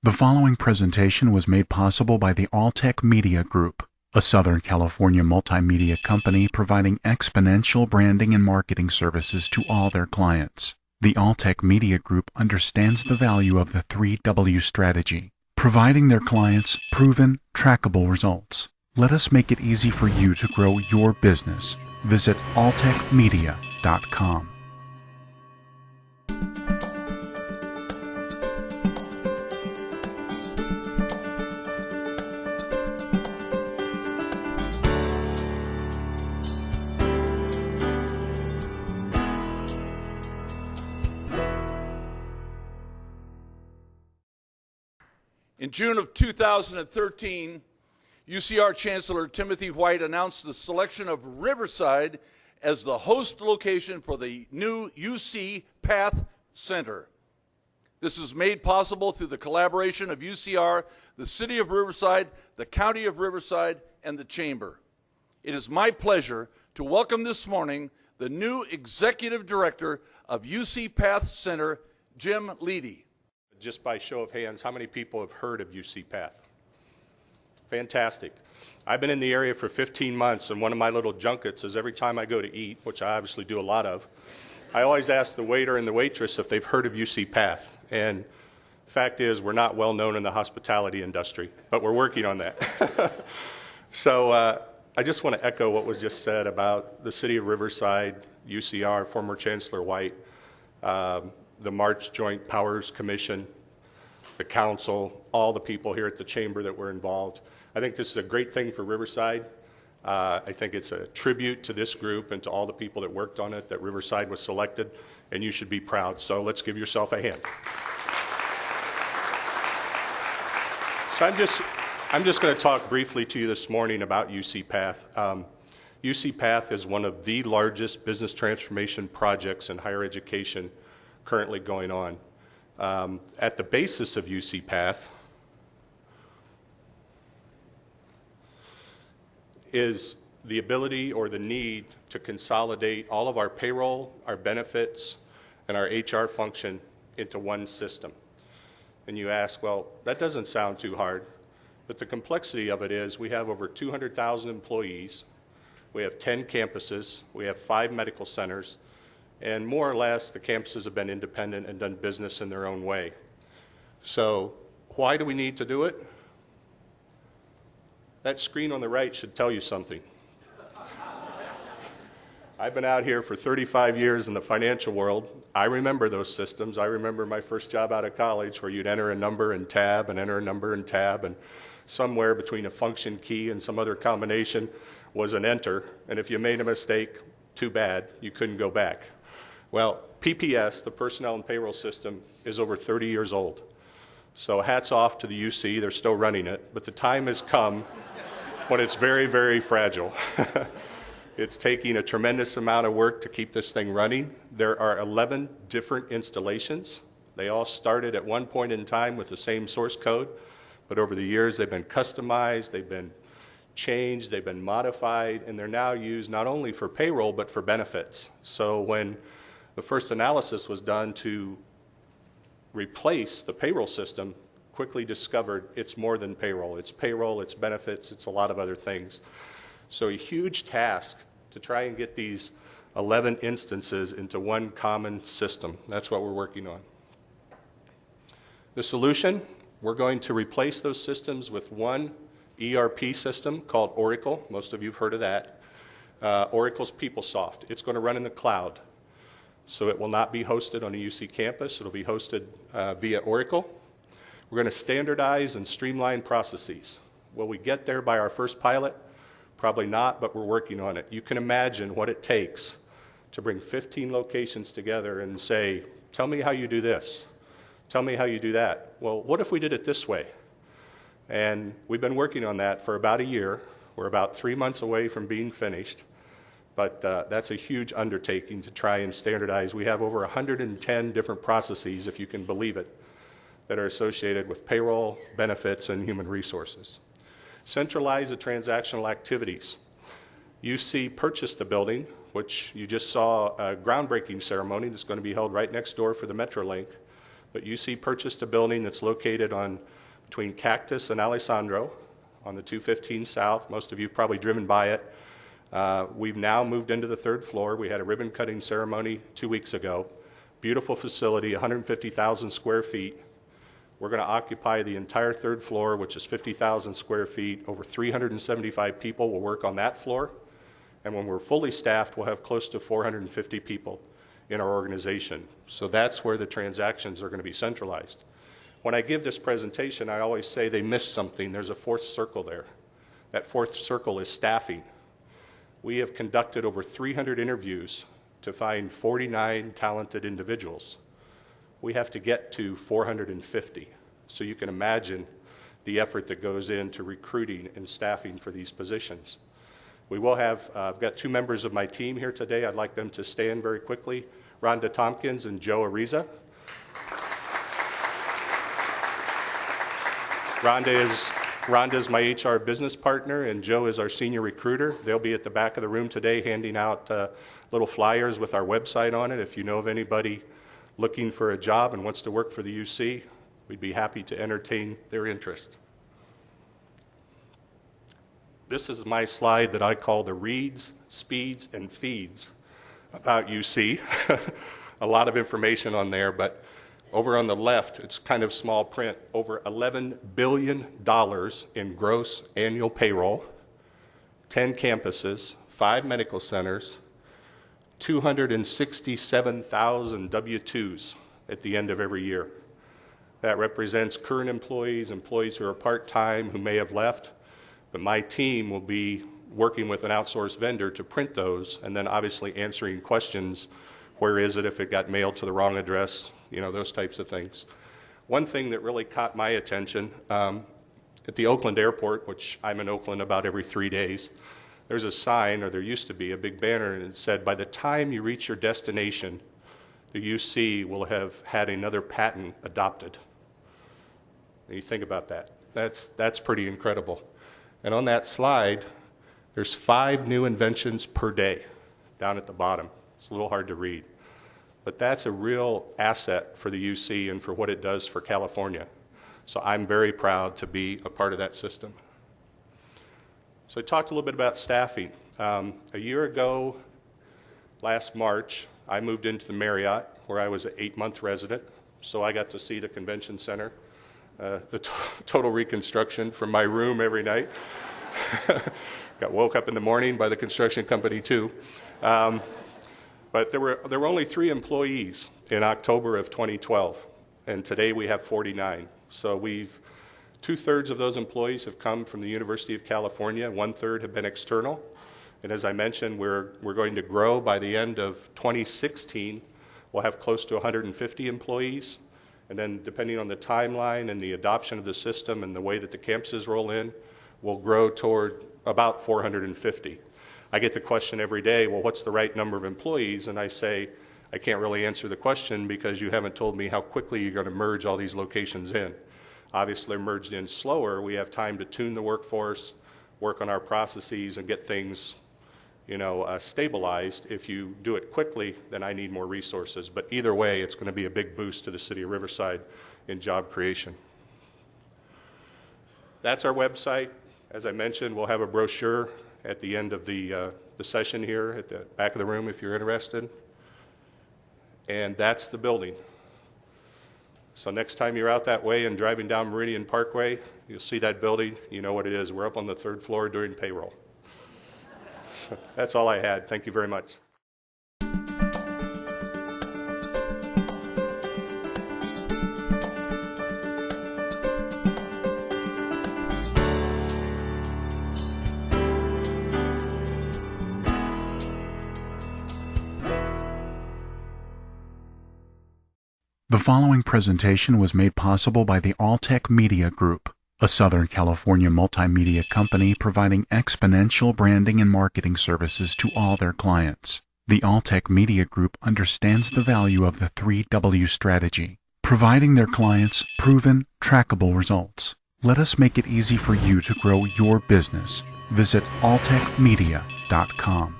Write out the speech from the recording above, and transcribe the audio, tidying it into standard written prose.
The following presentation was made possible by the Alltech Media Group, a Southern California multimedia company providing exponential branding and marketing services to all their clients. The Alltech Media Group understands the value of the 3W strategy, providing their clients proven, trackable results. Let us make it easy for you to grow your business. Visit alltechmedia.com. In June of 2013, UCR Chancellor Timothy White announced the selection of Riverside as the host location for the new UCPath Center. This is made possible through the collaboration of UCR, the City of Riverside, the County of Riverside, and the Chamber. It is my pleasure to welcome this morning the new Executive Director of UCPath Center, Jim Leedy. Just by show of hands, how many people have heard of UCPath? Fantastic. I've been in the area for 15 months, and one of my little junkets is every time I go to eat, which I obviously do a lot of, I always ask the waiter and the waitress if they've heard of UCPath. And the fact is, we're not well known in the hospitality industry, but we're working on that. So I just want to echo what was just said about the City of Riverside, UCR, former Chancellor White, the March Joint Powers Commission, the council, all the people here at the chamber that were involved. I think this is a great thing for Riverside. I think it's a tribute to this group and to all the people that worked on it that Riverside was selected, and you should be proud. So let's give yourself a hand. So I'm just going to talk briefly to you this morning about UCPath. UCPath is one of the largest business transformation projects in higher education currently going on. At the basis of UCPath is the ability or the need to consolidate all of our payroll, our benefits, and our HR function into one system. And you ask, well, that doesn't sound too hard, but the complexity of it is we have over 200,000 employees, we have 10 campuses, we have 5 medical centers, and more or less, the campuses have been independent and done business in their own way. So why do we need to do it? That screen on the right should tell you something. I've been out here for 35 years in the financial world. I remember those systems. I remember my first job out of college where you'd enter a number and tab and enter a number and tab, and somewhere between a function key and some other combination was an enter. And if you made a mistake, too bad, you couldn't go back. Well, PPS, the Personnel and Payroll System, is over 30 years old. So hats off to the UC, they're still running it, but the time has come when it's very, very fragile. It's taking a tremendous amount of work to keep this thing running. There are 11 different installations. They all started at one point in time with the same source code, but over the years they've been customized, they've been changed, they've been modified, and they're now used not only for payroll, but for benefits. So when the first analysis was done to replace the payroll system, quickly discovered it's more than payroll. It's payroll, it's benefits, it's a lot of other things. So a huge task to try and get these 11 instances into one common system. That's what we're working on. The solution, we're going to replace those systems with one ERP system called Oracle. Most of you have heard of that. Oracle's PeopleSoft. It's going to run in the cloud. So it will not be hosted on a UC campus. It'll be hosted via Oracle. We're going to standardize and streamline processes. Will we get there by our first pilot? Probably not, but we're working on it. You can imagine what it takes to bring 15 locations together and say, tell me how you do this. Tell me how you do that. Well, what if we did it this way? And we've been working on that for about a year. We're about 3 months away from being finished. But that's a huge undertaking to try and standardize. We have over 110 different processes, if you can believe it, that are associated with payroll, benefits, and human resources. Centralize the transactional activities. UC purchased the building, which you just saw a groundbreaking ceremony that's going to be held right next door for the Metrolink. But UC purchased a building that's located between Cactus and Alessandro on the 215 South. Most of you have probably driven by it. We've now moved into the 3rd floor. We had a ribbon cutting ceremony 2 weeks ago. Beautiful facility, 150,000 square feet. We're going to occupy the entire 3rd floor, which is 50,000 square feet. Over 375 people will work on that floor. And when we're fully staffed, we'll have close to 450 people in our organization. So that's where the transactions are going to be centralized. When I give this presentation, I always say they missed something. There's a 4th circle there. That 4th circle is staffing. We have conducted over 300 interviews to find 49 talented individuals. We have to get to 450. So you can imagine the effort that goes into recruiting and staffing for these positions. We will have, I've got 2 members of my team here today. I'd like them to stand very quickly. Rhonda Tompkins and Joe Ariza. Rhonda is my HR business partner, and Joe is our senior recruiter. They'll be at the back of the room today handing out little flyers with our website on it. If you know of anybody looking for a job and wants to work for the UC, we'd be happy to entertain their interest. This is my slide that I call the reads, speeds, and feeds about UC. A lot of information on there, but over on the left, it's kind of small print, over $11 billion in gross annual payroll, 10 campuses, 5 medical centers, 267,000 W-2s at the end of every year. That represents current employees, employees who are part-time, who may have left, but my team will be working with an outsourced vendor to print those, and then obviously answering questions. Where is it if it got mailed to the wrong address? You know, those types of things. One thing that really caught my attention, at the Oakland airport, which I'm in Oakland about every 3 days, there's a sign, or there used to be, a big banner, and it said, by the time you reach your destination, the UC will have had another patent adopted. And you think about that. That's pretty incredible. And on that slide, there's 5 new inventions per day down at the bottom. It's a little hard to read. But that's a real asset for the UC and for what it does for California. So I'm very proud to be a part of that system. So I talked a little bit about staffing. A year ago, last March, I moved into the Marriott, where I was an 8-month resident. So I got to see the convention center, the total reconstruction from my room every night. Got woke up in the morning by the construction company too. But there were only 3 employees in October of 2012, and today we have 49. So 2/3 of those employees have come from the University of California, 1/3 have been external. And as I mentioned, we're going to grow by the end of 2016. We'll have close to 150 employees. And then depending on the timeline and the adoption of the system and the way that the campuses roll in, we'll grow toward about 450. I get the question every day, well, what's the right number of employees? And I say, I can't really answer the question because you haven't told me how quickly you're going to merge all these locations in. Obviously, they're merged in slower. We have time to tune the workforce, work on our processes, and get things, stabilized. If you do it quickly, then I need more resources. But either way, it's going to be a big boost to the city of Riverside in job creation. That's our website. As I mentioned, we'll have a brochure at the end of the session here at the back of the room if you're interested. And that's the building. So next time you're out that way and driving down Meridian Parkway, you'll see that building. You know what it is. We're up on the 3rd floor doing payroll. That's all I had. Thank you very much. The following presentation was made possible by the Alltech Media Group, a Southern California multimedia company providing exponential branding and marketing services to all their clients. The Alltech Media Group understands the value of the 3W strategy, providing their clients proven, trackable results. Let us make it easy for you to grow your business. Visit alltechmedia.com.